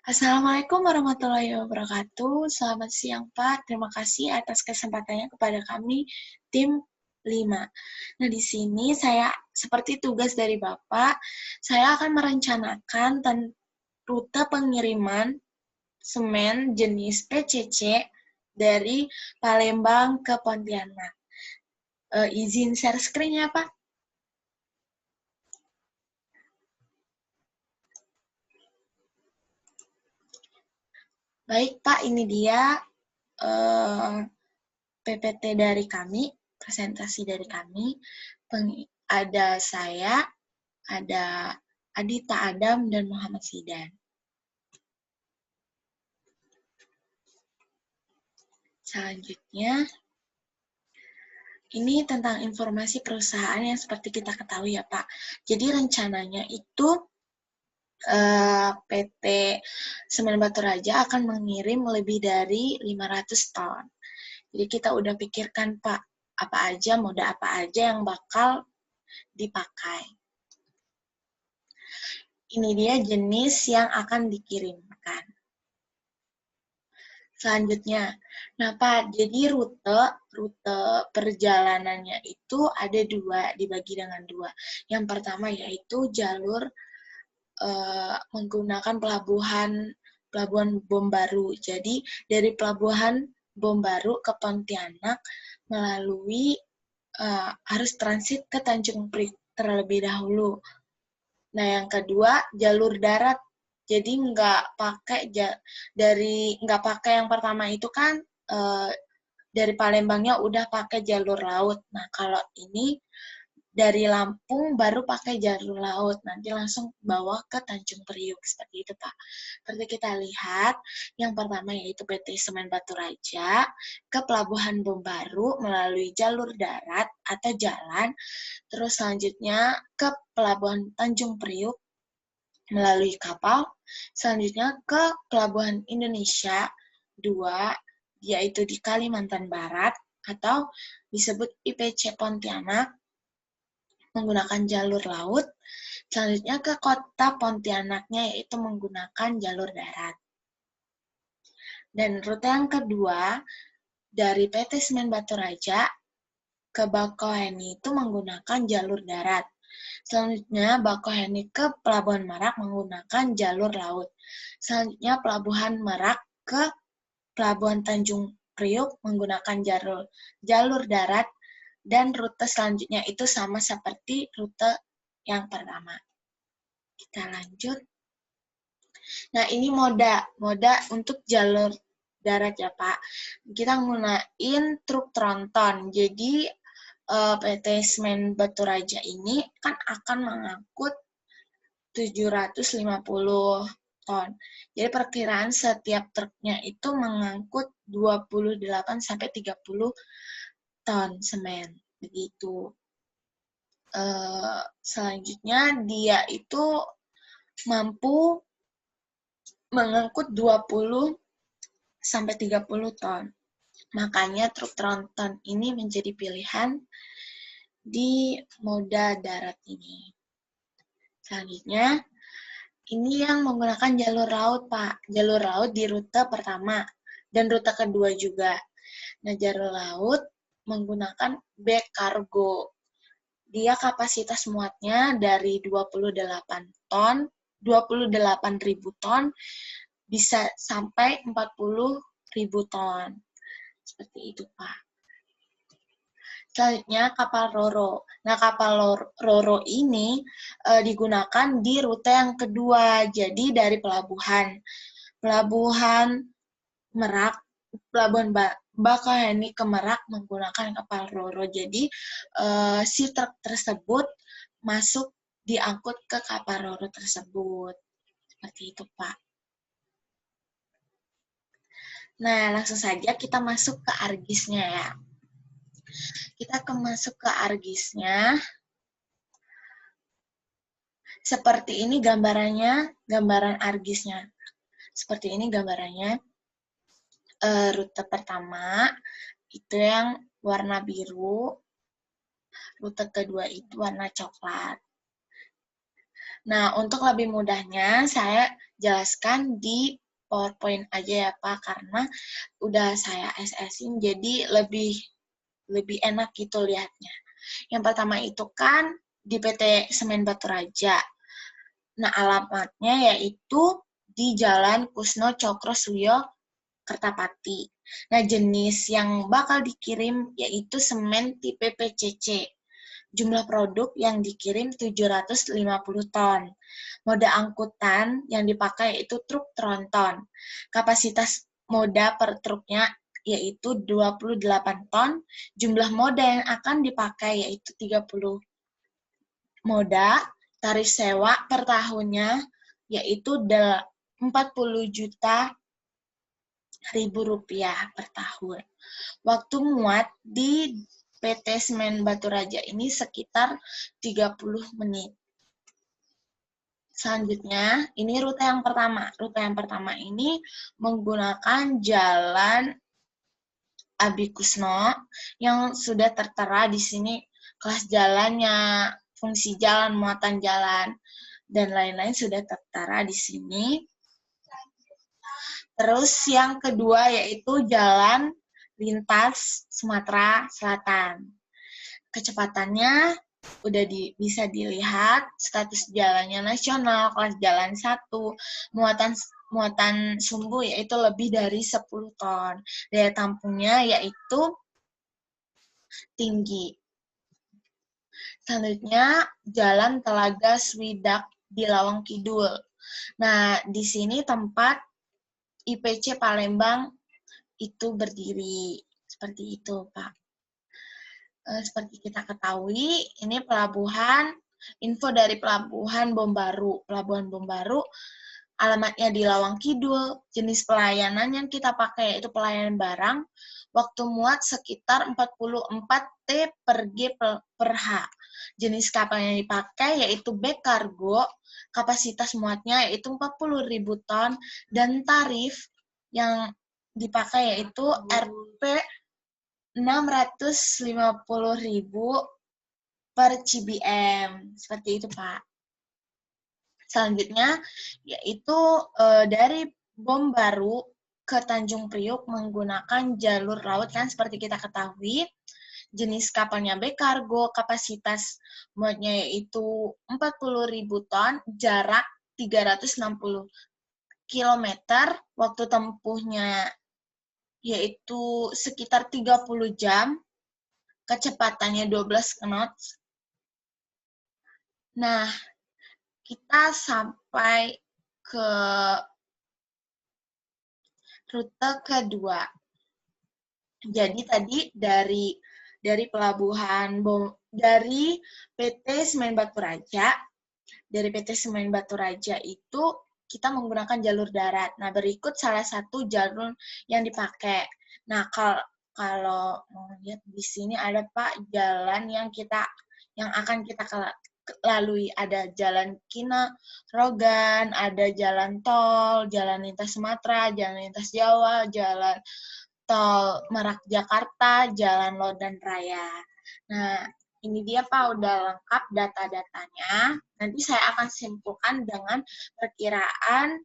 Assalamualaikum warahmatullahi wabarakatuh. Selamat siang, Pak. Terima kasih atas kesempatannya kepada kami, tim 5. Nah, di sini saya, seperti tugas dari Bapak, saya akan merencanakan rute pengiriman semen jenis PCC dari Palembang ke Pontianak. Izin share screen ya, Pak. Baik, Pak, ini dia PPT dari kami, presentasi dari kami. Ada saya, ada Adita Adam, dan Muhammad Sidan. Selanjutnya, ini tentang informasi perusahaan yang seperti kita ketahui ya, Pak. Jadi rencananya itu PT Semen Batu Raja akan mengirim lebih dari 500 ton. Jadi kita udah pikirkan, Pak, moda apa aja yang bakal dipakai. Ini dia jenis yang akan dikirimkan. Selanjutnya, nah Pak, jadi rute perjalanannya itu ada dua, dibagi dengan dua. Yang pertama yaitu jalur menggunakan pelabuhan Bom Baru. Jadi dari pelabuhan Bom Baru ke Pontianak melalui harus transit ke Tanjung Priok terlebih dahulu. Nah, yang kedua jalur darat. Jadi nggak pakai yang pertama itu kan dari Palembangnya udah pakai jalur laut. Nah, kalau ini dari Lampung baru pakai jalur laut, nanti langsung bawa ke Tanjung Priok, seperti itu, Pak. Seperti kita lihat, yang pertama yaitu PT Semen Batu Raja ke Pelabuhan Bom Baru melalui jalur darat atau jalan, terus selanjutnya ke Pelabuhan Tanjung Priok melalui kapal, selanjutnya ke Pelabuhan Indonesia 2, yaitu di Kalimantan Barat, atau disebut IPC Pontianak, menggunakan jalur laut, selanjutnya ke kota Pontianaknya, yaitu menggunakan jalur darat. Dan rute yang kedua, dari PT Semen Batu Raja ke Bakauheni itu menggunakan jalur darat. Selanjutnya, Bakauheni ke Pelabuhan Merak menggunakan jalur laut. Selanjutnya, Pelabuhan Merak ke Pelabuhan Tanjung Priok menggunakan jalur darat, dan rute selanjutnya itu sama seperti rute yang pertama. Kita lanjut. Nah, ini moda untuk jalur darat ya, Pak. Kita gunain truk tronton. Jadi, PT Semen Batu Raja ini kan akan mengangkut 750 ton. Jadi perkiraan setiap truknya itu mengangkut 28-30 ton semen. Begitu. Selanjutnya dia itu mampu mengangkut 20-30 ton. Makanya truk tronton ini menjadi pilihan di moda darat ini. Selanjutnya, ini yang menggunakan jalur laut, Pak. Jalur laut di rute pertama dan rute kedua juga. Nah, jalur laut menggunakan back cargo. Dia kapasitas muatnya dari 28.000 ton bisa sampai 40.000 ton. Seperti itu, Pak. Selanjutnya, kapal Roro. Nah, kapal Roro ini digunakan di rute yang kedua. Jadi, dari Pelabuhan Merak, Pelabuhan Bakauheni ke Merak menggunakan kapal Roro. Jadi, si truk tersebut diangkut ke kapal Roro tersebut. Seperti itu, Pak. Nah, langsung saja kita masuk ke argisnya ya. Kita masuk ke argisnya. Seperti ini gambaran argisnya. Seperti ini gambarannya. Rute pertama itu yang warna biru, rute kedua itu warna coklat. Nah, untuk lebih mudahnya, saya jelaskan di PowerPoint aja ya Pak, karena udah saya SS-in jadi lebih enak gitu lihatnya. Yang pertama itu kan di PT Semen Batu Raja. Nah, alamatnya yaitu di Jalan Kusno Cokro Suyo, Kertapati. Nah, jenis yang bakal dikirim yaitu semen tipe PCC. Jumlah produk yang dikirim 750 ton. Moda angkutan yang dipakai yaitu truk tronton. Kapasitas moda per truknya yaitu 28 ton. Jumlah moda yang akan dipakai yaitu 30 moda. Tarif sewa per tahunnya yaitu 40 juta Rp1.000 per tahun. Waktu muat di PT Semen Batu Raja ini sekitar 30 menit. Selanjutnya, ini rute yang pertama. Rute yang pertama ini menggunakan jalan Abi Kusno yang sudah tertera di sini kelas jalannya, fungsi jalan, muatan jalan, dan lain-lain sudah tertera di sini. Terus yang kedua yaitu jalan lintas Sumatera Selatan. Kecepatannya udah bisa dilihat, status jalannya nasional, kelas jalan 1, muatan sumbu yaitu lebih dari 10 ton. Daya tampungnya yaitu tinggi. Selanjutnya, Jalan Telaga Swidak di Lawang Kidul. Nah, di sini tempat IPC Palembang itu berdiri. Seperti itu, Pak. Seperti kita ketahui, ini pelabuhan, info dari Pelabuhan Bom Baru. Pelabuhan Bom Baru, alamatnya di Lawang Kidul. Jenis pelayanan yang kita pakai yaitu pelayanan barang. Waktu muat sekitar 44 T per G per H. Jenis kapal yang dipakai yaitu back cargo, kapasitas muatnya yaitu 40.000 ton, dan tarif yang dipakai yaitu Rp 650.000 per CBM. Seperti itu, Pak. Selanjutnya, yaitu dari Bom Baru ke Tanjung Priuk menggunakan jalur laut, kan seperti kita ketahui. Jenis kapalnya back cargo, kapasitas muatnya yaitu 40.000 ton, jarak 360 km, waktu tempuhnya yaitu sekitar 30 jam, kecepatannya 12 knots. Nah, kita sampai ke rute kedua. Jadi tadi dari pelabuhan dari PT Semen Batu Raja, itu kita menggunakan jalur darat. Nah, berikut salah satu jalur yang dipakai. Nah, kalau mau lihat di sini ada Pak jalan yang akan kita lalui, ada jalan Kina Rogan, ada jalan tol, jalan lintas Sumatera, jalan lintas Jawa, jalan tol Merak Jakarta, jalan Lodan Raya. Nah, ini dia Pak, udah lengkap data-datanya. Nanti saya akan simpulkan dengan perkiraan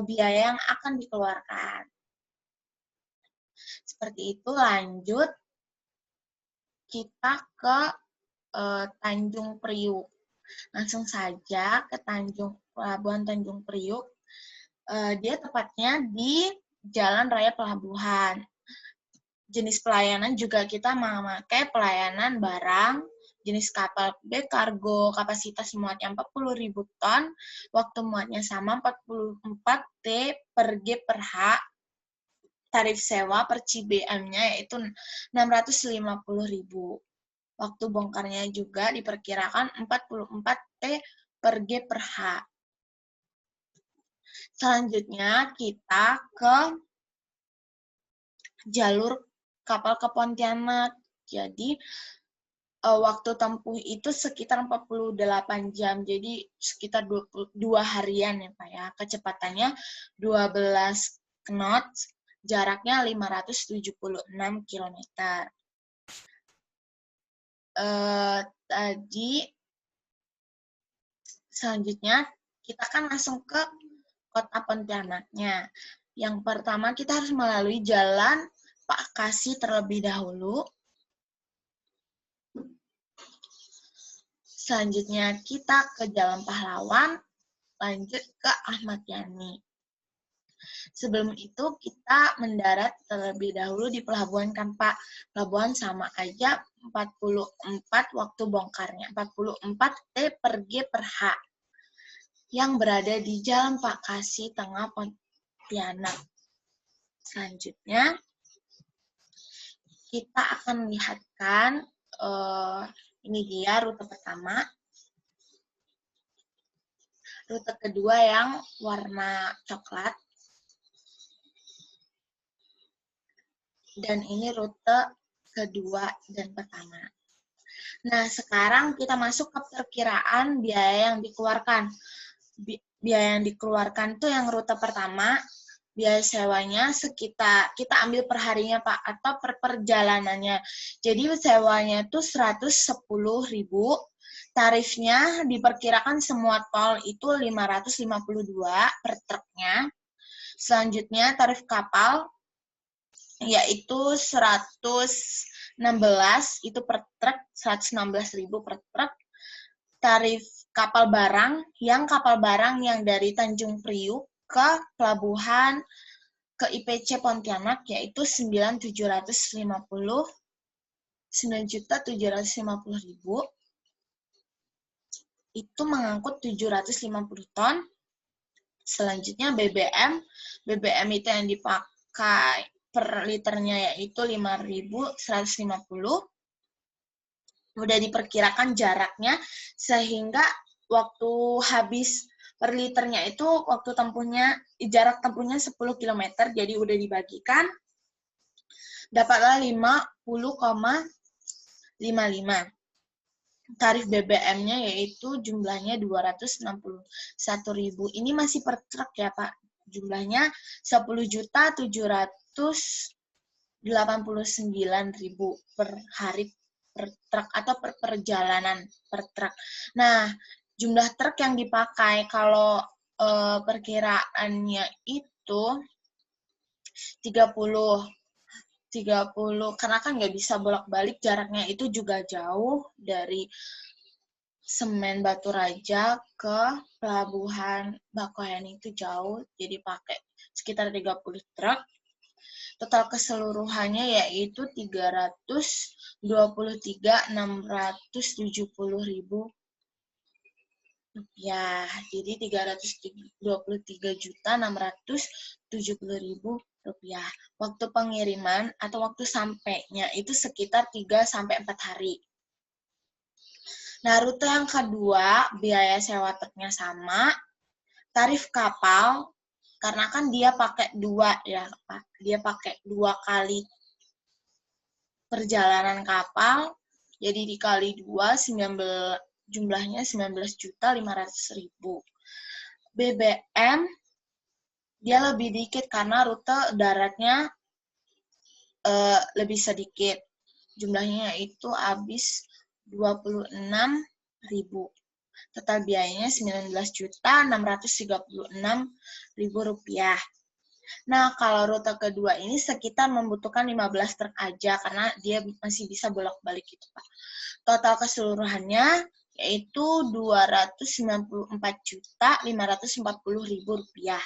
biaya yang akan dikeluarkan. Seperti itu, lanjut kita ke Tanjung Priuk. Langsung saja ke Pelabuhan Tanjung Priuk. Dia tepatnya di Jalan Raya Pelabuhan. Jenis pelayanan juga kita memakai pelayanan barang, jenis kapal back cargo, kapasitas muatnya 40.000 ton, waktu muatnya sama 44 T per G per H, tarif sewa per CBM-nya yaitu 650.000. Waktu bongkarnya juga diperkirakan 44 T per G per H. Selanjutnya kita ke jalur kapal ke Pontianak. Jadi waktu tempuh itu sekitar 48 jam. Jadi sekitar 2 harian ya Pak ya. Kecepatannya 12 knots, jaraknya 576 km. Tadi selanjutnya kita kan langsung ke kota Pontianaknya. Yang pertama kita harus melalui Jalan Pak Kasih terlebih dahulu. Selanjutnya kita ke Jalan Pahlawan, lanjut ke Ahmad Yani. Sebelum itu kita mendarat terlebih dahulu di pelabuhan kan Pak. Pelabuhan sama aja 44 waktu bongkarnya. 44 T per G per H. Yang berada di Jalan Pak Kasih Tengah Pontianak. Selanjutnya kita akan melihatkan ini dia rute pertama. Rute kedua yang warna coklat. Dan ini rute kedua dan pertama. Nah, sekarang kita masuk ke perkiraan biaya yang dikeluarkan. Biaya yang dikeluarkan itu yang rute pertama, biaya sewanya sekitar, kita ambil per harinya Pak, atau per perjalanannya. Jadi sewanya itu 110.000, tarifnya diperkirakan semua tol itu 552 per truknya. Selanjutnya tarif kapal, yaitu 116 itu per truk, 116.000 per truk. Tarif kapal barang yang dari Tanjung Priuk ke pelabuhan ke IPC Pontianak yaitu 9.750.000 itu mengangkut 750 ton. Selanjutnya BBM itu yang dipakai per liternya yaitu 5.150. Udah diperkirakan jaraknya sehingga waktu habis per liternya itu waktu tempuhnya, jarak tempuhnya 10 km, jadi udah dibagikan. Dapatlah 50,55. Tarif BBM-nya yaitu jumlahnya 261.000. Ini masih per truk ya Pak. Jumlahnya 10.789.000 per hari per truk atau per perjalanan per truk. Nah, jumlah truk yang dipakai kalau perkiraannya itu 30 karena kan nggak bisa bolak-balik, jaraknya itu juga jauh dari Semen Batu Raja ke pelabuhan Bakoyan itu jauh, jadi pakai sekitar 30 truk. Total keseluruhannya yaitu 323.670.000 rupiah. Jadi 323.670.000 rupiah. Waktu pengiriman atau waktu sampainya itu sekitar 3-4 hari. Nah, rute yang kedua, biaya sewa truknya sama. Tarif kapal, karena kan dia pakai 2 ya, Pak. Dia pakai 2 kali perjalanan kapal, jadi dikali 2, jumlahnya 19.500.000. BBM, dia lebih dikit karena rute daratnya lebih sedikit. Jumlahnya yaitu habis 26.000. Total biayanya 19.636.000 rupiah. Nah, kalau rute kedua ini sekitar membutuhkan 15 truk aja karena dia masih bisa bolak-balik gitu, Pak. Total keseluruhannya yaitu 294.540.000 rupiah.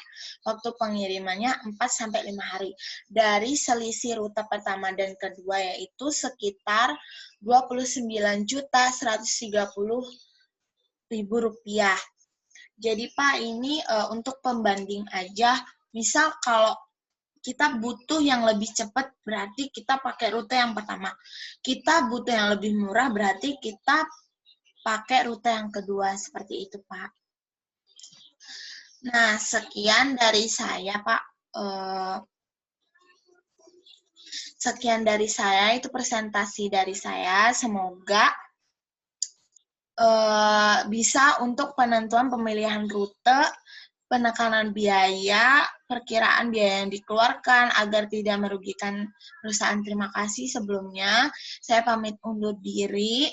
Waktu pengirimannya 4-5 hari. Dari selisih rute pertama dan kedua yaitu sekitar 29.130.000 rupiah. Jadi Pak, ini untuk pembanding aja. Misal kalau kita butuh yang lebih cepat, berarti kita pakai rute yang pertama. Kita butuh yang lebih murah, berarti kita pakai rute yang kedua. Seperti itu, Pak. Nah, sekian dari saya, Pak. Sekian dari saya, itu presentasi dari saya. Semoga bisa untuk penentuan pemilihan rute, penekanan biaya, perkiraan biaya yang dikeluarkan agar tidak merugikan perusahaan. Terima kasih sebelumnya. Saya pamit undur diri.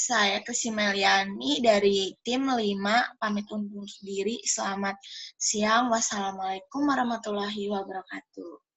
Saya Krisy Meliani dari tim 5 pamit undur diri. Selamat siang. Wassalamualaikum warahmatullahi wabarakatuh.